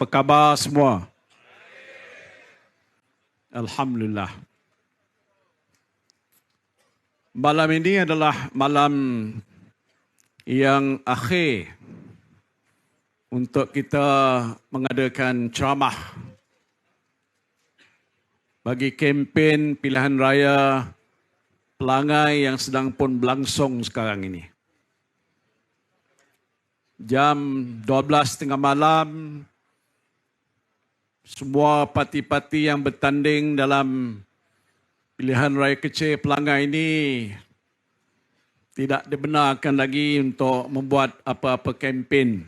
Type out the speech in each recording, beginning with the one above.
Apa khabar semua? Alhamdulillah. Malam ini adalah malam yang akhir untuk kita mengadakan ceramah bagi kempen pilihan raya Pelangai yang sedang pun berlangsung sekarang ini. Jam 12:30 malam, semua parti-parti yang bertanding dalam pilihan raya kecil Pelangai ini tidak dibenarkan lagi untuk membuat apa-apa kempen.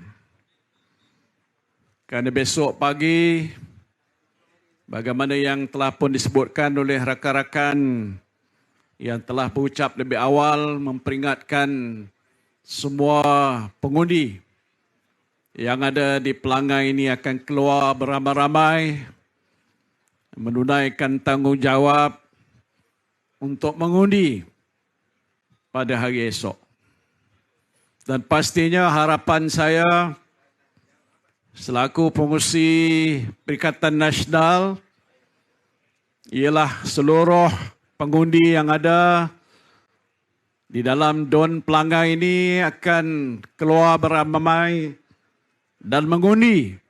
Kerana besok pagi, bagaimana yang telah pun disebutkan oleh rakan-rakan yang telah berucap lebih awal, memperingatkan semua pengundi yang ada di Pelangai ini akan keluar beramai-ramai menunaikan tanggungjawab untuk mengundi pada hari esok. Dan pastinya harapan saya selaku pengurusi Perikatan Nasional ialah seluruh pengundi yang ada di dalam DUN Pelangai ini akan keluar beramai dan mengundi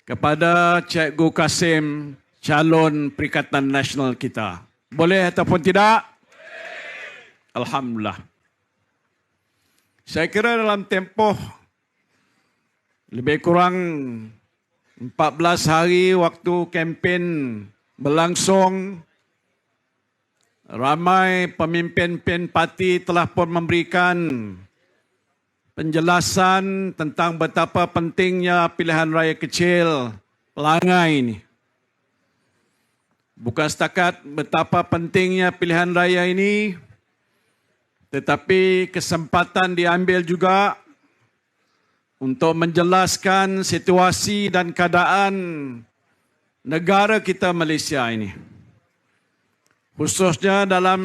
kepada Cikgu Kasim, calon Perikatan Nasional kita. Boleh ataupun tidak? Alhamdulillah. Saya kira dalam tempoh lebih kurang 14 hari waktu kempen berlangsung, ramai pemimpin parti telah pun memberikan penjelasan tentang betapa pentingnya pilihan raya kecil Pelangai ini. Bukan setakat betapa pentingnya pilihan raya ini, tetapi kesempatan diambil juga untuk menjelaskan situasi dan keadaan negara kita Malaysia ini. Khususnya dalam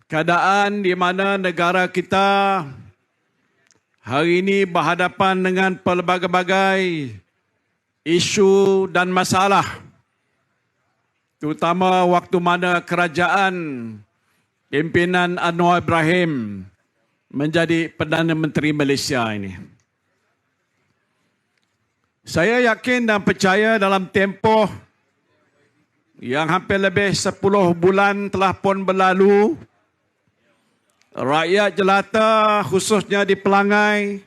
keadaan di mana negara kita hari ini berhadapan dengan pelbagai-bagai isu dan masalah, terutama waktu mana kerajaan pimpinan Anwar Ibrahim menjadi Perdana Menteri Malaysia ini. Saya yakin dan percaya dalam tempoh yang hampir lebih 10 bulan telah pun berlalu, rakyat jelata khususnya di Pelangai,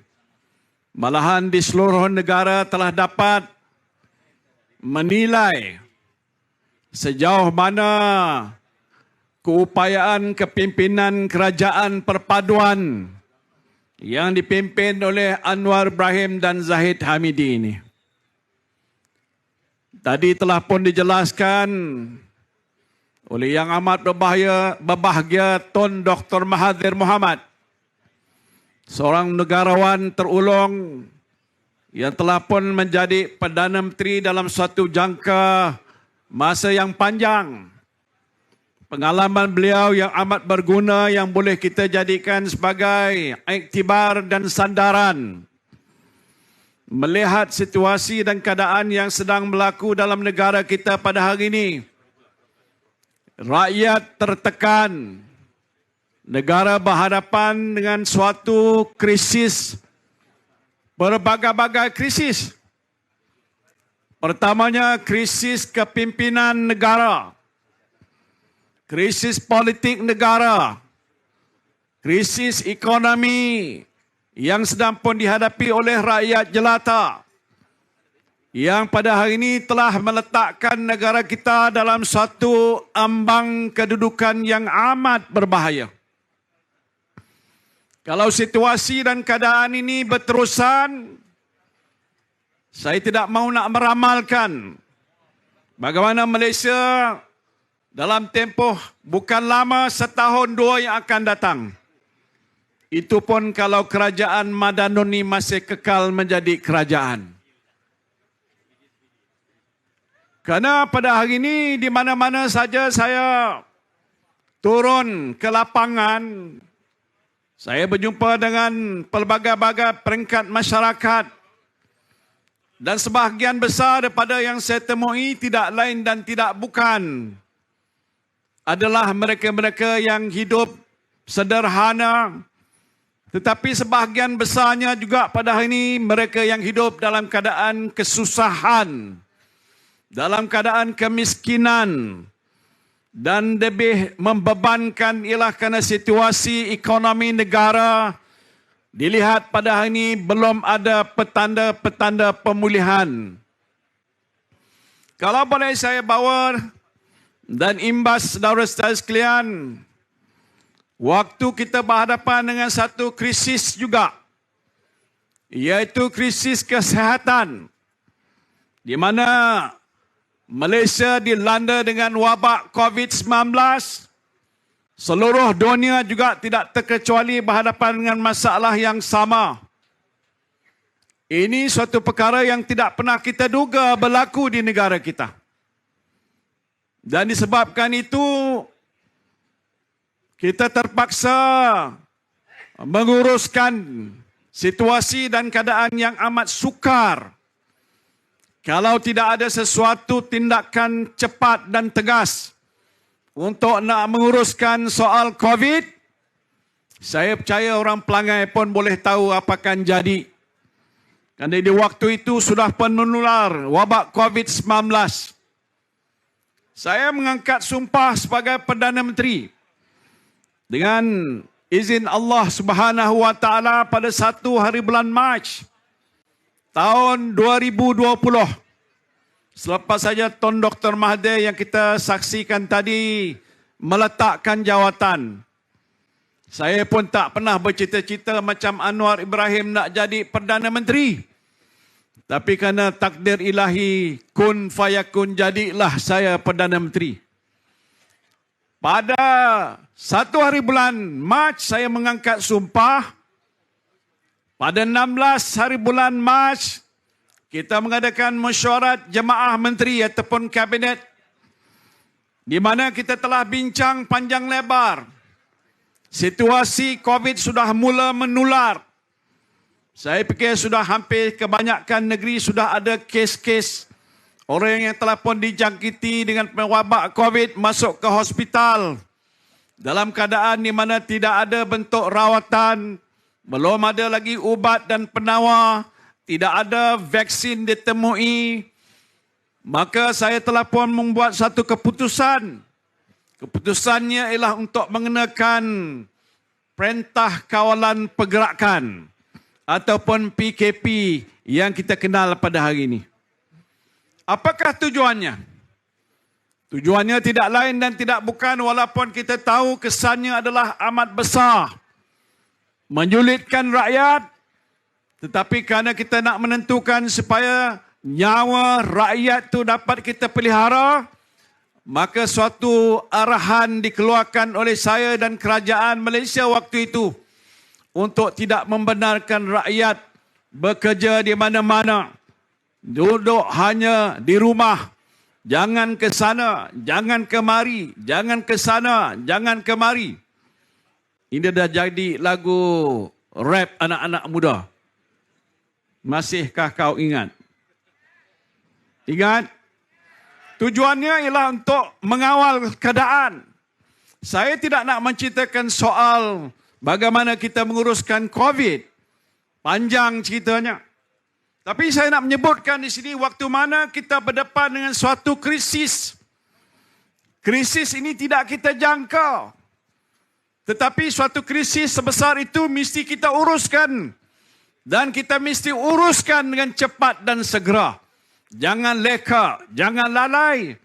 malahan di seluruh negara telah dapat menilai sejauh mana keupayaan kepimpinan kerajaan perpaduan yang dipimpin oleh Anwar Ibrahim dan Zahid Hamidi ini. Tadi telah pun dijelaskan oleh Yang Amat Berbahagia Tun Dr. Mahathir Mohamad, seorang negarawan terulung yang telah pun menjadi Perdana Menteri dalam suatu jangka masa yang panjang. Pengalaman beliau yang amat berguna yang boleh kita jadikan sebagai iktibar dan sandaran melihat situasi dan keadaan yang sedang berlaku dalam negara kita pada hari ini. Rakyat tertekan, negara berhadapan dengan suatu krisis, berbagai-bagai krisis. Pertamanya, krisis kepimpinan negara, krisis politik negara, krisis ekonomi yang sedang pun dihadapi oleh rakyat jelata yang pada hari ini telah meletakkan negara kita dalam suatu ambang kedudukan yang amat berbahaya. Kalau situasi dan keadaan ini berterusan, saya tidak mahu nak meramalkan bagaimana Malaysia dalam tempoh bukan lama, setahun dua yang akan datang. Itu pun kalau kerajaan Madanuni masih kekal menjadi kerajaan. Kerana pada hari ini di mana-mana saja saya turun ke lapangan, saya berjumpa dengan pelbagai-bagai peringkat masyarakat Dan sebahagian besar daripada yang saya temui tidak lain dan tidak bukan adalah mereka-mereka yang hidup sederhana. Tetapi sebahagian besarnya juga pada hari ini mereka yang hidup dalam keadaan kesusahan, dalam keadaan kemiskinan. Dan lebih membebankan ialah kerana situasi ekonomi negara dilihat pada hari ini belum ada petanda-petanda pemulihan. Kalau boleh saya bawa dan imbas saudara-saudara sekalian, waktu kita berhadapan dengan satu krisis juga, iaitu krisis kesihatan, di mana Malaysia dilanda dengan wabak COVID-19. Seluruh dunia juga tidak terkecuali berhadapan dengan masalah yang sama. Ini suatu perkara yang tidak pernah kita duga berlaku di negara kita. Dan disebabkan itu, kita terpaksa menguruskan situasi dan keadaan yang amat sukar. Kalau tidak ada sesuatu tindakan cepat dan tegas untuk nak menguruskan soal COVID, saya percaya orang pelangai pun boleh tahu apa akan jadi. Kerana di waktu itu sudah pun menular wabak COVID-19. Saya mengangkat sumpah sebagai Perdana Menteri dengan izin Allah Subhanahu Wa Taala pada 1 hari bulan Mac tahun 2020. Selepas saja Tun Dr. Mahathir yang kita saksikan tadi meletakkan jawatan. Saya pun tak pernah bercita-cita macam Anwar Ibrahim nak jadi Perdana Menteri. Tapi kerana takdir ilahi, kun fayakun, jadilah saya Perdana Menteri. Pada 1 hari bulan Mac saya mengangkat sumpah. Pada 16 hari bulan Mac, kita mengadakan mesyuarat jemaah menteri ataupun kabinet di mana kita telah bincang panjang lebar. Situasi COVID sudah mula menular. Saya fikir sudah hampir kebanyakan negeri sudah ada kes-kes orang yang telah pun dijangkiti dengan wabak COVID masuk ke hospital dalam keadaan di mana tidak ada bentuk rawatan, belum ada lagi ubat dan penawar, tidak ada vaksin ditemui. Maka saya telah pun membuat satu keputusan. Keputusannya ialah untuk mengenakan Perintah Kawalan Pergerakan ataupun PKP yang kita kenal pada hari ini. Apakah tujuannya? Tujuannya tidak lain dan tidak bukan, walaupun kita tahu kesannya adalah amat besar, menyulitkan rakyat, tetapi kerana kita nak menentukan supaya nyawa rakyat itu dapat kita pelihara, maka suatu arahan dikeluarkan oleh saya dan kerajaan Malaysia waktu itu untuk tidak membenarkan rakyat bekerja di mana-mana. Duduk hanya di rumah. Jangan ke sana, jangan kemari, jangan ke sana, jangan kemari. Ini dah jadi lagu rap anak-anak muda. Masihkah kau ingat? Ingat? Tujuannya ialah untuk mengawal keadaan. Saya tidak nak menceritakan soal bagaimana kita menguruskan COVID. Panjang ceritanya. Tapi saya nak menyebutkan di sini waktu mana kita berdepan dengan suatu krisis. Krisis ini tidak kita jangka. Tetapi suatu krisis sebesar itu mesti kita uruskan. Dan kita mesti uruskan dengan cepat dan segera. Jangan leka, jangan lalai.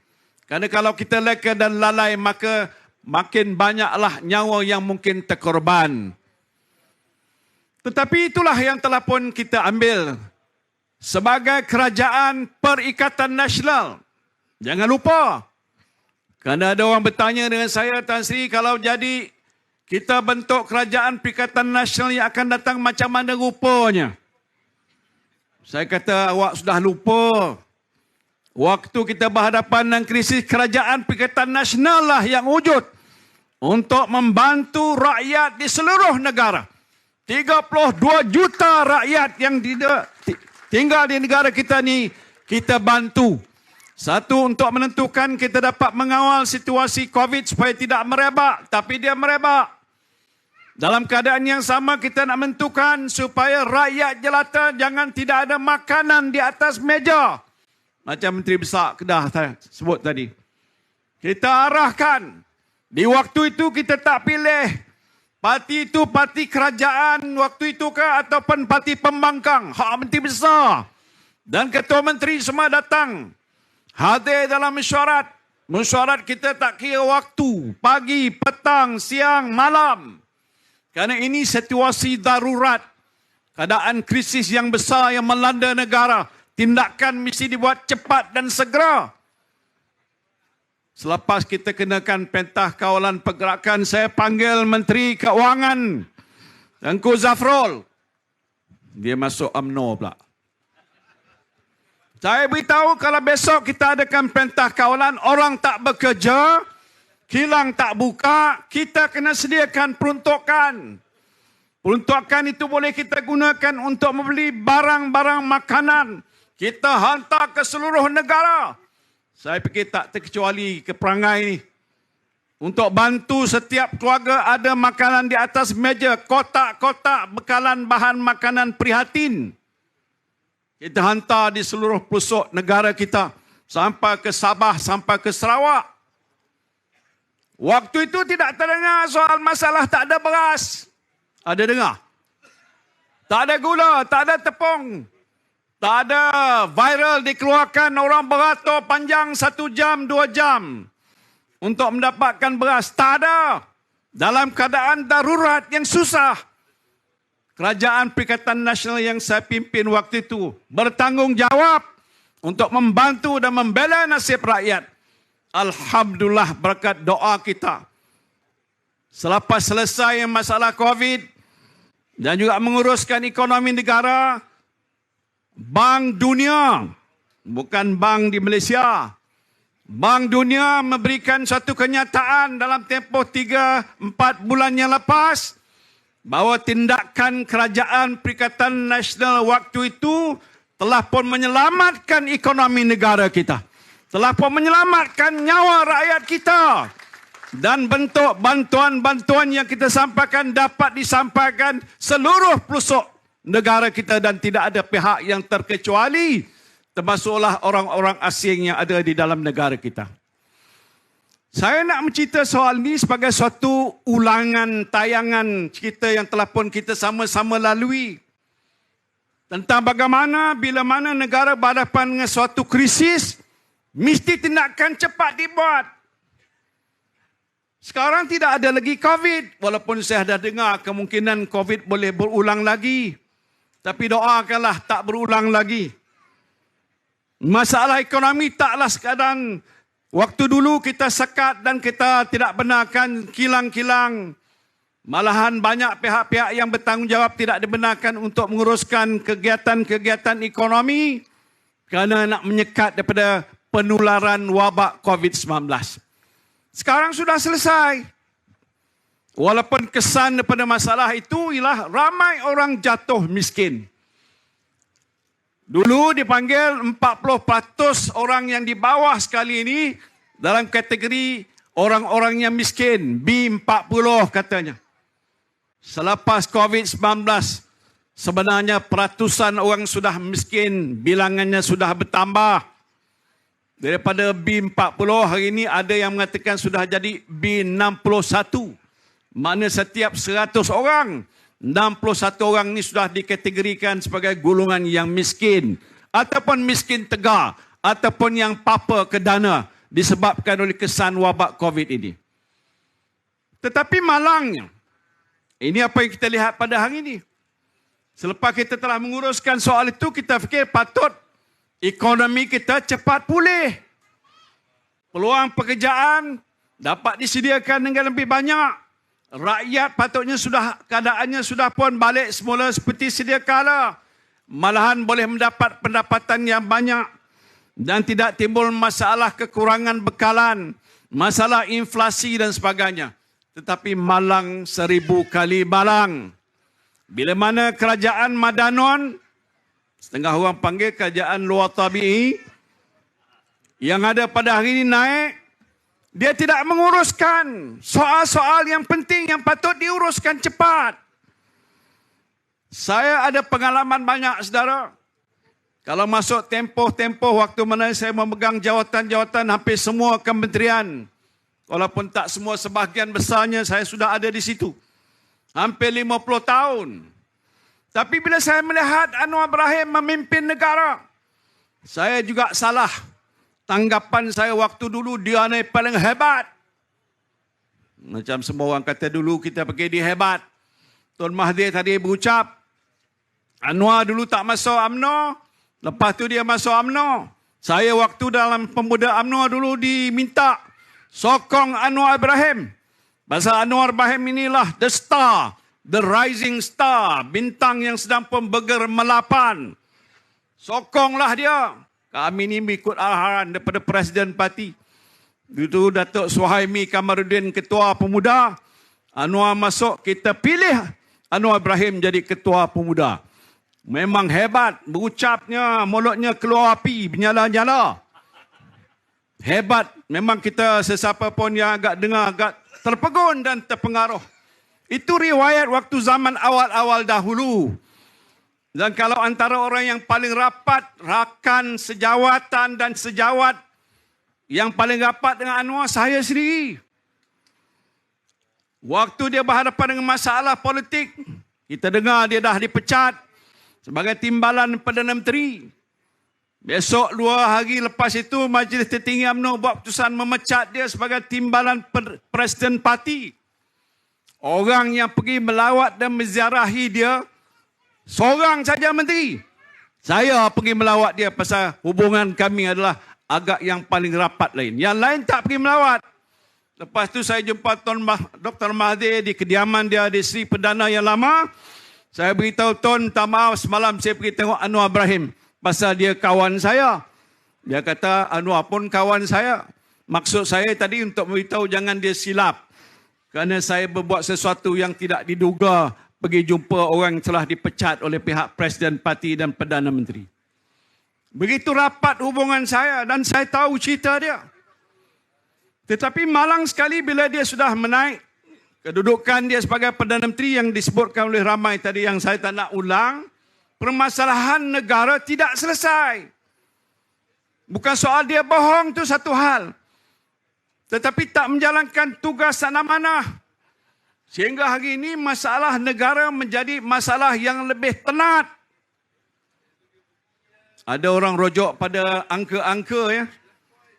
Kerana kalau kita leka dan lalai, maka makin banyaklah nyawa yang mungkin terkorban. Tetapi itulah yang telah pun kita ambil sebagai Kerajaan Perikatan Nasional. Jangan lupa. Kerana ada orang bertanya dengan saya, Tan Sri, kalau jadi kita bentuk Kerajaan Perikatan Nasional yang akan datang macam mana rupanya? Saya kata, awak sudah lupa. Waktu kita berhadapan dengan krisis, Kerajaan Perikatan Nasional lah yang wujud untuk membantu rakyat di seluruh negara. 32 juta rakyat yang tinggal di negara kita ni, kita bantu. Satu, untuk menentukan kita dapat mengawal situasi COVID supaya tidak merebak, tapi dia merebak. Dalam keadaan yang sama kita nak menentukan supaya rakyat jelata jangan tidak ada makanan di atas meja. Macam Menteri Besar Kedah sebut tadi. Kita arahkan. Di waktu itu kita tak pilih parti itu parti kerajaan waktu itu ke ataupun parti pembangkang. Hak Menteri Besar dan Ketua Menteri semua datang. Hadir dalam mesyuarat. Mesyuarat kita tak kira waktu. Pagi, petang, siang, malam. Kerana ini situasi darurat. Keadaan krisis yang besar yang melanda negara. Tindakan mesti dibuat cepat dan segera. Selepas kita kenakan Pentah Kawalan Pergerakan, saya panggil Menteri Keuangan, Tengku Zafrul. Dia masuk UMNO pula. Saya beritahu kalau besok kita adakan Pentah Kawalan, orang tak bekerja, kilang tak buka, kita kena sediakan peruntukan. Peruntukan itu boleh kita gunakan untuk membeli barang-barang makanan. Kita hantar ke seluruh negara. Saya fikir tak terkecuali ke perangai ini. Untuk bantu setiap keluarga ada makanan di atas meja. Kotak-kotak bekalan bahan makanan prihatin. Kita hantar di seluruh pelosok negara kita. Sampai ke Sabah, sampai ke Sarawak. Waktu itu tidak terdengar soal masalah tak ada beras. Ada dengar? Tak ada gula, tak ada tepung. Tak ada viral dikeluarkan orang beratur panjang 1 jam, 2 jam. Untuk mendapatkan beras. Tak ada. Dalam keadaan darurat yang susah. Kerajaan Perikatan Nasional yang saya pimpin waktu itu bertanggungjawab untuk membantu dan membela nasib rakyat. Alhamdulillah berkat doa kita. Selepas selesai masalah COVID dan juga menguruskan ekonomi negara, Bank Dunia, bukan bank di Malaysia, Bank Dunia memberikan satu kenyataan dalam tempoh 3-4 bulan yang lepas bahawa tindakan Kerajaan Perikatan Nasional waktu itu telah pun menyelamatkan ekonomi negara kita. Telah pun menyelamatkan nyawa rakyat kita. Dan bentuk bantuan-bantuan yang kita sampaikan dapat disampaikan seluruh pelosok negara kita dan tidak ada pihak yang terkecuali, termasuklah orang-orang asing yang ada di dalam negara kita. Saya nak mencerita soal ini sebagai suatu ulangan tayangan cerita yang telah pun kita sama-sama lalui. Tentang bagaimana bila mana negara berhadapan dengan suatu krisis, mesti tindakan cepat dibuat. Sekarang tidak ada lagi COVID, walaupun saya dah dengar kemungkinan COVID boleh berulang lagi. Tapi doakanlah tak berulang lagi. Masalah ekonomi taklah sekadar waktu dulu kita sekat dan kita tidak benarkan kilang-kilang. Malahan banyak pihak-pihak yang bertanggungjawab tidak dibenarkan untuk menguruskan kegiatan-kegiatan ekonomi kerana nak menyekat daripada penularan wabak COVID-19. Sekarang sudah selesai. Walaupun kesan daripada masalah itu ialah ramai orang jatuh miskin. Dulu dipanggil 40% orang yang di bawah sekali ini dalam kategori orang-orang yang miskin. B40 katanya. Selepas COVID-19, sebenarnya peratusan orang sudah miskin, bilangannya sudah bertambah. Daripada B40, hari ini ada yang mengatakan sudah jadi B61. Mana setiap 100 orang, 61 orang ini sudah dikategorikan sebagai golongan yang miskin. Ataupun miskin tegar. Ataupun yang papa ke dana disebabkan oleh kesan wabak COVID ini. Tetapi malangnya, ini apa yang kita lihat pada hari ini. Selepas kita telah menguruskan soal itu, kita fikir patut ekonomi kita cepat pulih. Peluang pekerjaan dapat disediakan dengan lebih banyak. Rakyat patutnya keadaannya sudah pun balik semula seperti sedia kala. Malahan boleh mendapat pendapatan yang banyak. Dan tidak timbul masalah kekurangan bekalan, masalah inflasi dan sebagainya. Tetapi malang 1000 kali malang. Bila mana kerajaan Madanon Setengah orang panggil kerajaan luar tabi'i. Yang ada pada hari ini naik. Dia tidak menguruskan soal-soal yang penting yang patut diuruskan cepat. Saya ada pengalaman banyak, saudara. Kalau masuk tempoh-tempoh waktu mana saya memegang jawatan-jawatan hampir semua kementerian. Walaupun tak semua, sebahagian besarnya saya sudah ada di situ. Hampir 50 tahun. Tapi bila saya melihat Anwar Ibrahim memimpin negara, saya juga salah. Tanggapan saya waktu dulu dia ni paling hebat. Macam semua orang kata dulu kita pakai dia hebat. Tun Mahathir tadi berucap, Anwar dulu tak masuk UMNO. Lepas tu dia masuk UMNO. Saya waktu dalam pemuda UMNO dulu diminta sokong Anwar Ibrahim. Pasal Anwar Ibrahim inilah the star, the rising star, bintang yang sedang pun bergemerlapan. Sokonglah dia. Kami ni ikut arahan daripada Presiden Parti. Itu Datuk Suhaimi Kamarudin Ketua Pemuda. Anwar masuk, kita pilih Anwar Ibrahim jadi Ketua Pemuda. Memang hebat, berucapnya, mulutnya keluar api, menyala-nyala. Hebat, memang kita sesiapa pun yang agak dengar, agak terpegun dan terpengaruh. Itu riwayat waktu zaman awal-awal dahulu. Dan kalau antara orang yang paling rapat, rakan, sejawatan dan sejawat, yang paling rapat dengan Anwar, saya sendiri. Waktu dia berhadapan dengan masalah politik, kita dengar dia dah dipecat sebagai timbalan Perdana Menteri. Besok 2 hari lepas itu Majlis Tertinggi UMNO buat keputusan memecat dia sebagai timbalan Presiden Parti. Orang yang pergi melawat dan menziarahi dia seorang saja menteri. Saya pergi melawat dia pasal hubungan kami adalah agak yang paling rapat lain. Yang lain tak pergi melawat. Lepas tu saya jumpa Dr. Mahathir di kediaman dia di Sri Perdana yang lama. Saya beritahu Tun, minta maaf semalam saya pergi tengok Anwar Ibrahim. Pasal dia kawan saya. Dia kata Anwar pun kawan saya. Maksud saya tadi untuk beritahu jangan dia silap. Kerana saya berbuat sesuatu yang tidak diduga. Pergi jumpa orang yang telah dipecat oleh pihak Presiden Parti dan Perdana Menteri. Begitu rapat hubungan saya dan saya tahu cerita dia. Tetapi malang sekali bila dia sudah menaik kedudukan dia sebagai Perdana Menteri yang disebutkan oleh ramai tadi yang saya tak nak ulang, permasalahan negara tidak selesai. Bukan soal dia bohong tu satu hal. Tetapi tak menjalankan tugas amanah. Sehingga hari ini masalah negara menjadi masalah yang lebih tenat. Ada orang rojok pada angka-angka ya.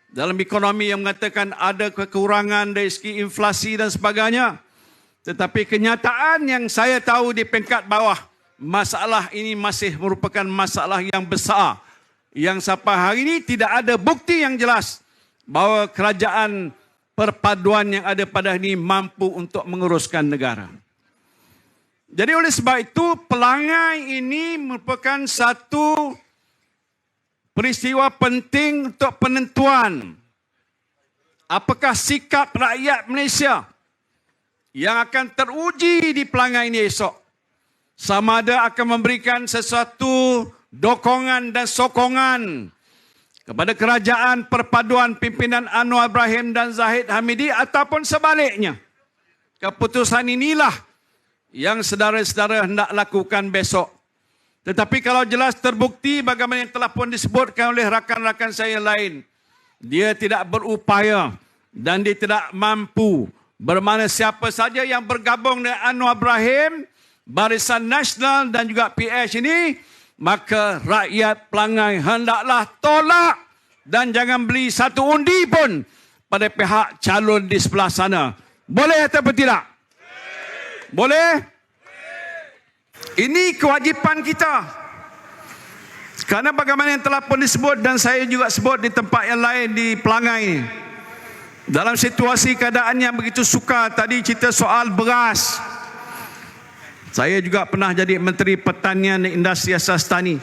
Dalam ekonomi yang mengatakan ada kekurangan dari segi inflasi dan sebagainya. Tetapi kenyataan yang saya tahu di peringkat bawah, masalah ini masih merupakan masalah yang besar. Yang sampai hari ini tidak ada bukti yang jelas bahawa kerajaan perpaduan yang ada pada ini mampu untuk menguruskan negara. Jadi oleh sebab itu, pelangai ini merupakan satu peristiwa penting untuk penentuan apakah sikap rakyat Malaysia yang akan teruji di pelangai ini esok. Sama ada akan memberikan sesuatu dokongan dan sokongan kepada kerajaan perpaduan pimpinan Anwar Ibrahim dan Zahid Hamidi ataupun sebaliknya. Keputusan inilah yang saudara-saudara hendak lakukan besok. Tetapi kalau jelas terbukti bagaimana yang telah pun disebutkan oleh rakan-rakan saya lain, dia tidak berupaya dan dia tidak mampu. Bermakna siapa saja yang bergabung dengan Anwar Ibrahim, Barisan Nasional dan juga PH ini, maka rakyat Pelangai hendaklah tolak dan jangan beli satu undi pun pada pihak calon di sebelah sana. Boleh atau tidak? Boleh? Ini kewajipan kita. Kerana bagaimana yang telah pun disebut dan saya juga sebut di tempat yang lain di Pelangai ini. Dalam situasi keadaan yang begitu sukar, tadi cerita soal beras. Saya juga pernah jadi Menteri Pertanian dan Industri Asas Tani.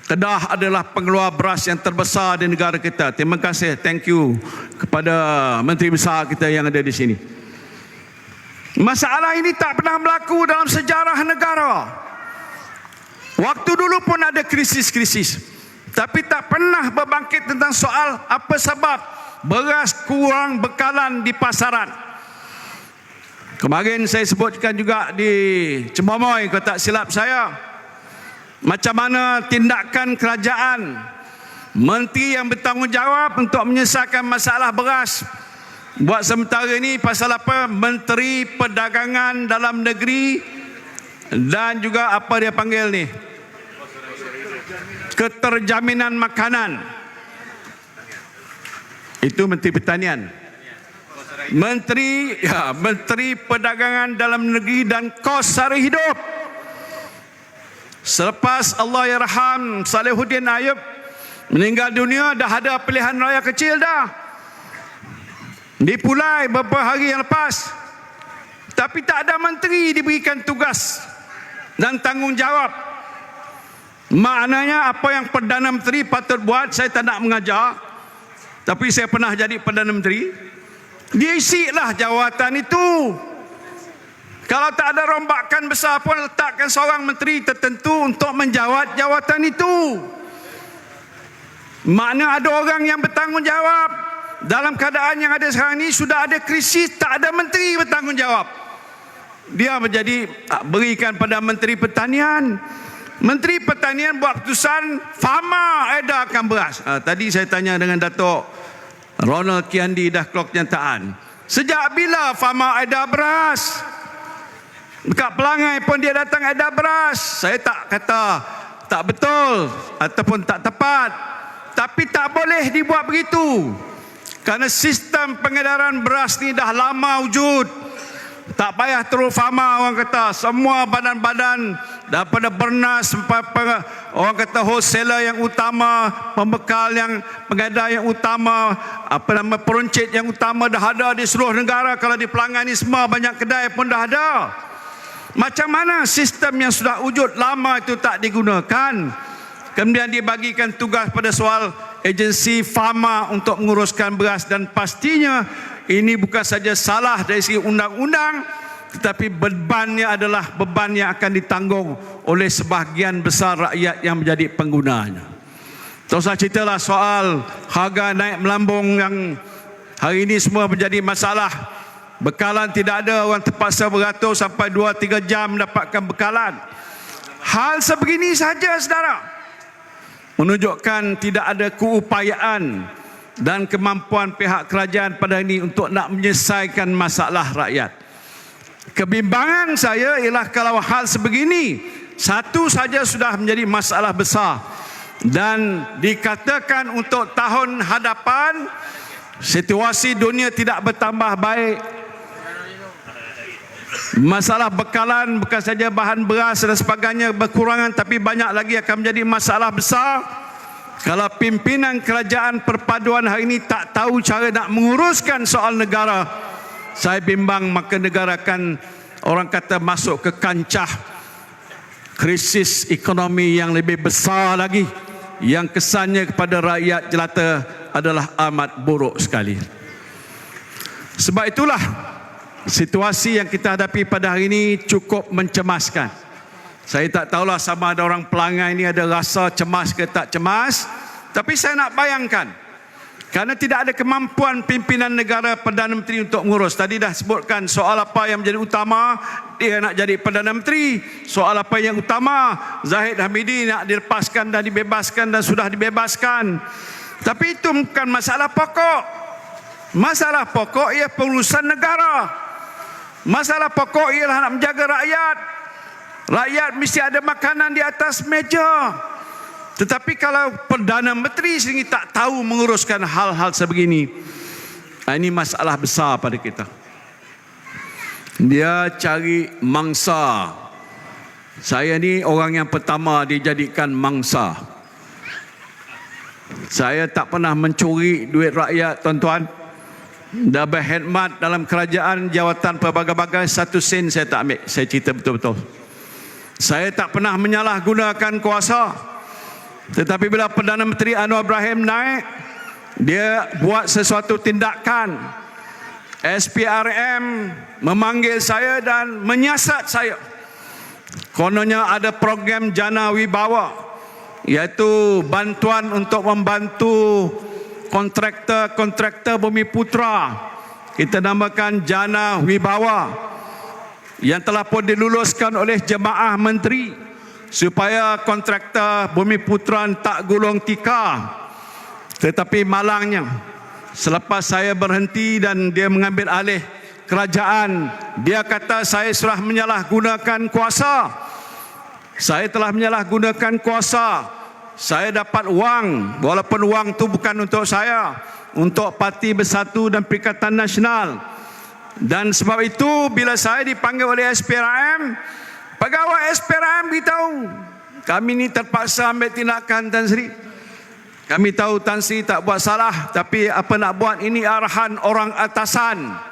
Kedah adalah pengeluar beras yang terbesar di negara kita. Terima kasih, thank you kepada Menteri Besar kita yang ada di sini. Masalah ini tak pernah berlaku dalam sejarah negara. Waktu dulu pun ada krisis-krisis, tapi tak pernah berbangkit tentang soal apa sebab beras kurang bekalan di pasaran. Kemarin saya sebutkan juga di Cemomoy, kalau tak silap saya, macam mana tindakan kerajaan, menteri yang bertanggungjawab untuk menyelesaikan masalah beras. Buat sementara ini pasal apa? Menteri Perdagangan Dalam Negeri dan juga apa dia panggil ni? Keterjaminan Makanan. Itu Menteri Pertanian. Menteri Perdagangan Dalam Negeri dan Kos Sara Hidup. Selepas Allahyarham Salihuddin Ayub meninggal dunia, dah ada pilihan raya kecil dah. Dipulai beberapa hari yang lepas. Tapi tak ada menteri diberikan tugas dan tanggungjawab. Maknanya apa yang Perdana Menteri patut buat, saya tak nak mengajar, tapi saya pernah jadi Perdana Menteri. Dia isilah jawatan itu. Kalau tak ada rombakan besar pun, letakkan seorang menteri tertentu untuk menjawat jawatan itu. Makna ada orang yang bertanggungjawab. Dalam keadaan yang ada sekarang ini, sudah ada krisis, tak ada menteri bertanggungjawab. Dia berikan pada Menteri Pertanian. Menteri Pertanian buat keputusan Fama edarkan beras. Tadi saya tanya dengan Datuk Ronald Kiandi, dah keluar kenyataan. Sejak bila Fama edar beras? Dekat Pelangai pun dia datang edar beras. Saya tak kata tak betul ataupun tak tepat, tapi tak boleh dibuat begitu. Kerana sistem pengedaran beras ni dah lama wujud. Tak payah terus Fama, orang kata semua badan-badan daripada Bernas sampai orang kata wholesaler yang utama, pembekal yang pengedar yang utama, peruncit yang utama dah ada di seluruh negara. Kalau di Pelangai ni semua banyak kedai pun dah ada. Macam mana sistem yang sudah wujud lama itu tak digunakan? Kemudian dibagikan tugas pada soal agensi Fama untuk menguruskan beras, dan pastinya ini bukan saja salah dari segi undang-undang, tetapi bebannya adalah beban yang akan ditanggung oleh sebahagian besar rakyat yang menjadi penggunanya. Terus saya ceritalah soal harga naik melambung yang hari ini semua menjadi masalah. Bekalan tidak ada, orang terpaksa beratur sampai 2-3 jam mendapatkan bekalan. Hal sebegini saja, saudara, menunjukkan tidak ada keupayaan dan kemampuan pihak kerajaan pada ini untuk nak menyelesaikan masalah rakyat. Kebimbangan saya ialah kalau hal sebegini satu saja sudah menjadi masalah besar, dan dikatakan untuk tahun hadapan situasi dunia tidak bertambah baik. Masalah bekalan bukan saja bahan beras dan sebagainya berkurangan, tapi banyak lagi akan menjadi masalah besar kalau pimpinan kerajaan perpaduan hari ini tak tahu cara nak menguruskan soal negara. Saya bimbang maka negara akan, orang kata, masuk ke kancah krisis ekonomi yang lebih besar lagi, yang kesannya kepada rakyat jelata adalah amat buruk sekali. Sebab itulah situasi yang kita hadapi pada hari ini cukup mencemaskan. Saya tak tahulah sama ada orang Pelangai ini ada rasa cemas ke tak cemas, tapi saya nak bayangkan, kerana tidak ada kemampuan pimpinan negara, Perdana Menteri untuk mengurus. Tadi dah sebutkan soal apa yang menjadi utama, dia nak jadi Perdana Menteri. Soal apa yang utama, Zahid Hamidi nak dilepaskan dan dibebaskan dan sudah dibebaskan. Tapi itu bukan masalah pokok. Masalah pokok ialah pengurusan negara. Masalah pokok ialah nak menjaga rakyat. Rakyat mesti ada makanan di atas meja. Tetapi kalau Perdana Menteri sendiri tak tahu menguruskan hal-hal sebegini, ini masalah besar pada kita. Dia cari mangsa. Saya ni orang yang pertama dijadikan mangsa. Saya tak pernah mencuri duit rakyat, tuan-tuan. Dah berkhidmat dalam kerajaan, jawatan pelbagai-bagai, 1 sen saya tak ambil. Saya cerita betul-betul. Saya tak pernah menyalahgunakan kuasa. Tetapi bila Perdana Menteri Anwar Ibrahim naik, dia buat sesuatu tindakan. SPRM memanggil saya dan menyiasat saya. Kononnya ada program Jana Wibawa, iaitu bantuan untuk membantu kontraktor Bumi Putra. Kita namakan Jana Wibawa, yang telah pun diluluskan oleh jemaah menteri supaya kontraktor Bumi Putra tak gulung tikar. Tetapi malangnya, selepas saya berhenti dan dia mengambil alih kerajaan, dia kata saya sudah menyalahgunakan kuasa. Saya telah menyalahgunakan kuasa. Saya dapat wang, walaupun wang itu bukan untuk saya, untuk Parti Bersatu dan Perikatan Nasional. Dan sebab itu bila saya dipanggil oleh SPRM, pegawai SPRM beritahu, kami ni terpaksa ambil tindakan, Tan Sri. Kami tahu Tan Sri tak buat salah, tapi apa nak buat, ini arahan orang atasan.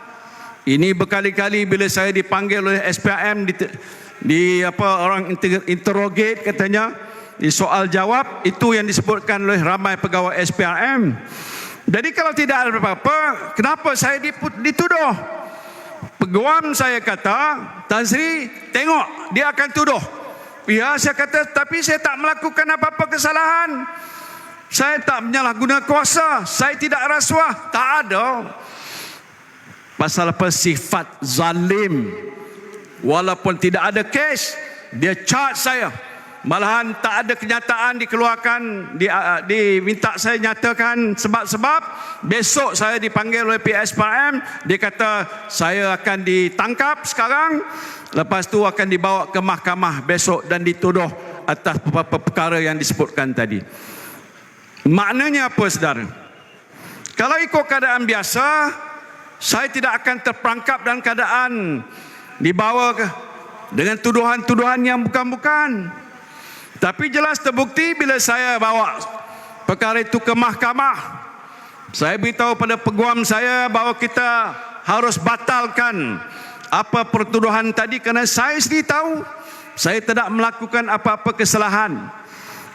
Ini berkali-kali bila saya dipanggil oleh SPRM, orang interrogate katanya, di soal jawab, itu yang disebutkan oleh ramai pegawai SPRM. Jadi kalau tidak ada apa-apa, kenapa saya dituduh? Peguam saya kata, Tan Sri, tengok dia akan tuduh. Ya, saya kata, tapi saya tak melakukan apa-apa kesalahan. Saya tak menyalahguna kuasa, saya tidak rasuah, tak ada. Pasal apa? Sifat zalim. Walaupun tidak ada kes, dia charge saya. Malahan tak ada kenyataan dikeluarkan, diminta saya nyatakan sebab-sebab. Besok saya dipanggil oleh PSPM, dia kata saya akan ditangkap sekarang, lepas tu akan dibawa ke mahkamah besok dan dituduh atas beberapa perkara yang disebutkan tadi. Maknanya apa, saudara? Kalau ikut keadaan biasa, saya tidak akan terperangkap dalam keadaan dibawa dengan tuduhan-tuduhan yang bukan-bukan. Tapi jelas terbukti bila saya bawa perkara itu ke mahkamah. Saya beritahu pada peguam saya bahawa kita harus batalkan apa pertuduhan tadi, kerana saya sendiri tahu saya tidak melakukan apa-apa kesalahan.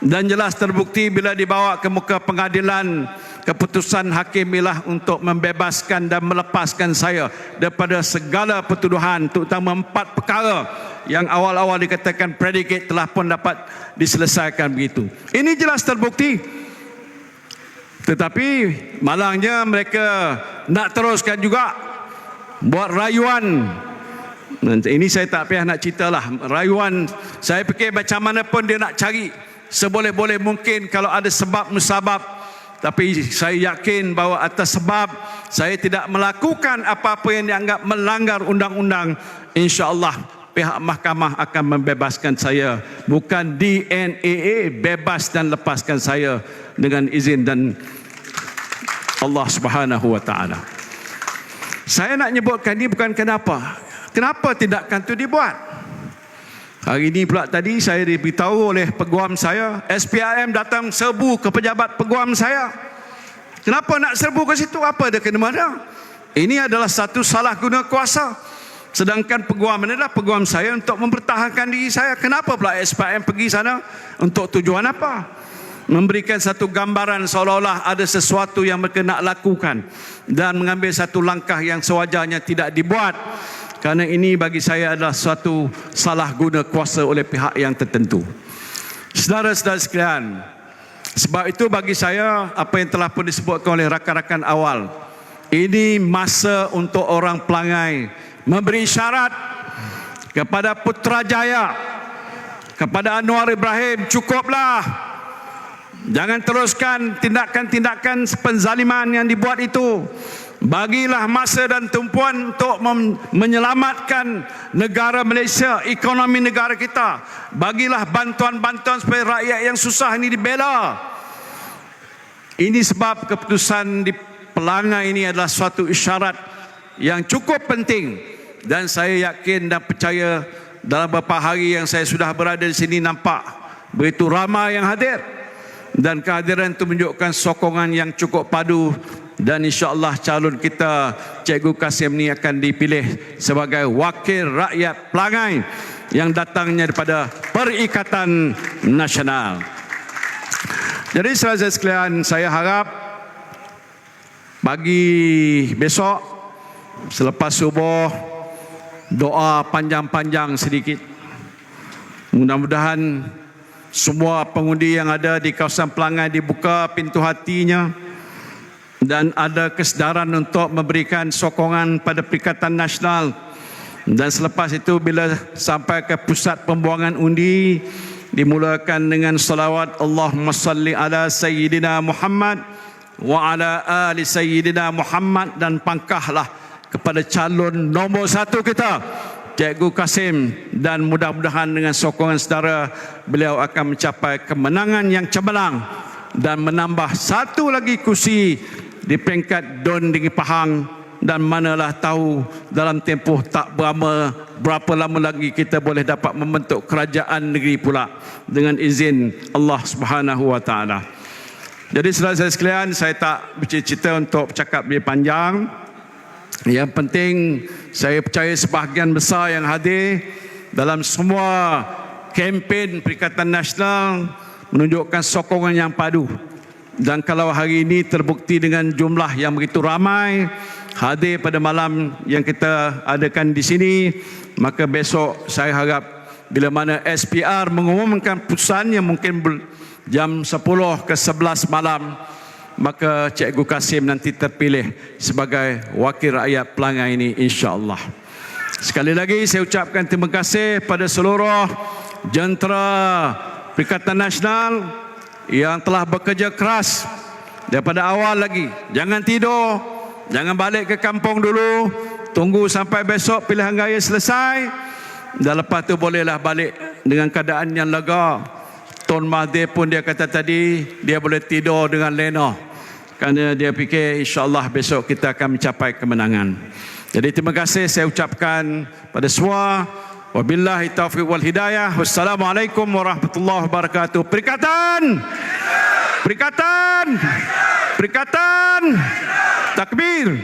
Dan jelas terbukti bila dibawa ke muka pengadilan, keputusan hakim ialah untuk membebaskan dan melepaskan saya daripada segala pertuduhan, terutama 4 perkara yang awal-awal dikatakan predicate telah pun dapat diselesaikan begitu. Ini jelas terbukti. Tetapi malangnya mereka nak teruskan juga buat rayuan. Ini saya tak payah nak ceritalah. Rayuan, saya fikir macam mana pun dia nak cari seboleh-boleh mungkin kalau ada sebab musabab. Tapi saya yakin bahawa atas sebab saya tidak melakukan apa-apa yang dianggap melanggar undang-undang, insya-Allah pihak mahkamah akan membebaskan saya. Bukan DNAA, bebas dan lepaskan saya dengan izin dan Allah Subhanahu wa taala. Saya nak nyebutkan ini bukan kenapa tindakan itu dibuat. Hari ini pula tadi saya diberitahu oleh peguam saya, SPRM datang serbu ke pejabat peguam saya. Kenapa nak serbu ke situ? Apa dia kena mana? Ini adalah satu salah guna kuasa. Sedangkan peguam ini adalah peguam saya untuk mempertahankan diri saya. Kenapa pula SPRM pergi sana? Untuk tujuan apa? Memberikan satu gambaran seolah-olah ada sesuatu yang mereka nak lakukan dan mengambil satu langkah yang sewajarnya tidak dibuat. Kerana ini bagi saya adalah suatu salah guna kuasa oleh pihak yang tertentu. Saudara-saudara sekalian, sebab itu bagi saya apa yang telah pun disebutkan oleh rakan-rakan awal, ini masa untuk orang pelangai memberi syarat kepada Putrajaya, kepada Anwar Ibrahim, cukuplah. Jangan teruskan tindakan-tindakan penzaliman yang dibuat itu. Bagilah masa dan tumpuan untuk menyelamatkan negara Malaysia, ekonomi negara kita. Bagilah bantuan-bantuan supaya rakyat yang susah ini dibela. Ini sebab keputusan di Pelangai ini adalah suatu isyarat yang cukup penting. Dan saya yakin dan percaya dalam beberapa hari yang saya sudah berada di sini nampak begitu ramai yang hadir. Dan kehadiran itu menunjukkan sokongan yang cukup padu. Dan insya-Allah calon kita Cikgu Kasim ni akan dipilih sebagai wakil rakyat Pelangai yang datangnya daripada Perikatan Nasional. Jadi saudara sekalian, saya harap pagi besok selepas subuh doa panjang-panjang sedikit. Mudah-mudahan semua pengundi yang ada di kawasan Pelangai dibuka pintu hatinya dan ada kesedaran untuk memberikan sokongan pada Perikatan Nasional. Dan selepas itu bila sampai ke pusat pembuangan undi, dimulakan dengan salawat Allahumma salli ala Sayyidina Muhammad wa ala ali Sayyidina Muhammad, dan pangkahlah kepada calon nombor 1 kita, Cikgu Kasim, dan mudah-mudahan dengan sokongan saudara beliau akan mencapai kemenangan yang cemerlang dan menambah 1 lagi kursi di peringkat Don Tinggi Pahang, dan manalah tahu dalam tempoh tak berapa lama lagi kita boleh dapat membentuk kerajaan negeri pula dengan izin Allah Subhanahu wa taala. Jadi saudara-saudara sekalian, saya tak bercerita untuk bercakap lebih panjang. Yang penting saya percaya sebahagian besar yang hadir dalam semua kempen Perikatan Nasional menunjukkan sokongan yang padu. Dan kalau hari ini terbukti dengan jumlah yang begitu ramai hadir pada malam yang kita adakan di sini, maka besok saya harap bila mana SPR mengumumkan putusannya mungkin jam 10 ke 11 malam, maka Cikgu Kasim nanti terpilih sebagai wakil rakyat Pelangai ini, insya-Allah. Sekali lagi saya ucapkan terima kasih pada seluruh jentera Perikatan Nasional yang telah bekerja keras daripada awal lagi. Jangan tidur, jangan balik ke kampung dulu, tunggu sampai besok pilihan raya selesai, dan lepas tu bolehlah balik dengan keadaan yang lega. Tun Mahathir pun dia kata tadi dia boleh tidur dengan lena kerana dia fikir insya-Allah besok kita akan mencapai kemenangan. Jadi terima kasih saya ucapkan pada semua. Wabillahi taufiq wal hidayah. Wassalamualaikum warahmatullahi wabarakatuh. Perikatan! Perikatan! Perikatan! Takbir!